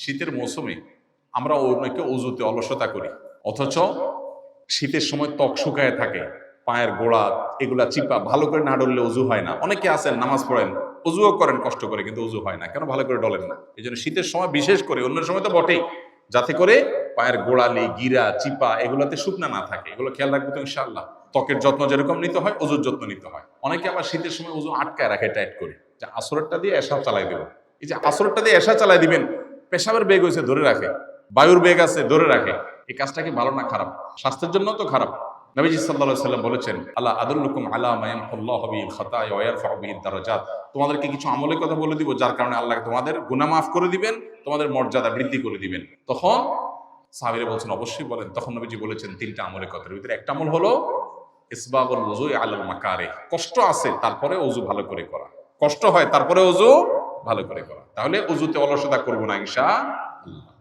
শীতের মৌসুমে আমরা অনেকে অজুতে অলসতা করি, অথচ শীতের সময় ত্বক শুকায় থাকে, পায়ের গোড়া এগুলা চিপা, ভালো করে না ডললে অজু হয় না। অনেকে আছেন নামাজ পড়েন, অজুও করেন কষ্ট করে, কিন্তু অজু হয় না কেন? ভালো করে ডলেন না। এই জন্য শীতের সময় বিশেষ করে, অন্য সময় তো বটেই, যাতে করে পায়ের গোড়ালি গিরা চিপা এগুলাতে শুকনা না থাকে, এগুলো খেয়াল রাখবো তো ইনশাআল্লাহ। ত্বকের যত্ন যেরকম নিতে হয়, অজুর যত্ন নিতে হয়। অনেকে আবার শীতের সময় অজু আটকায় রাখে টাইট করে, যে আসরেরটা দিয়ে এশা চালাই দেবো। এই যে আসরেরটা দিয়ে এশা চালাই দিবেন, পেশাবের বেগ হয়েছে ধরে রাখে, বায়ুর বেগ আছে ধরে রাখে, এই কাজটা কি ভালো না খারাপ? স্বাস্থ্যের জন্য তো খারাপ। নবীজি সাল্লাল্লাহু আলাইহি সাল্লাম বলেছেন, আল্লাহ আদুল্লুকুম আলা মা ইয়ামহুল্লাহু বিহিল খাতায়া ওয়া ইয়ারফাউ বিহিদ দারাজাত। তোমাদেরকে কিছু আমলের কথা বলে দিব, যার কারণে আল্লাহ তোমাদের গুনাহ মাফ করে দিবেন, তোমাদের মর্যাদা বৃদ্ধি করে দিবেন। তখন সাহাবীরা বলছেন অবশ্যই বলেন। তখন নবীজি বলেছেন তিনটা আমলের কথা। এর ভিতরে একটা আমল হলো ইসবাগুল ওযু আলাল মাকারিহ। কষ্ট আছে তারপরে ওযু ভালো করে করা, কষ্ট হয় তারপরে ওযু ভালো করে করা। তাহলে ওযুতে অলসতা করব না ইনশাআল্লাহ।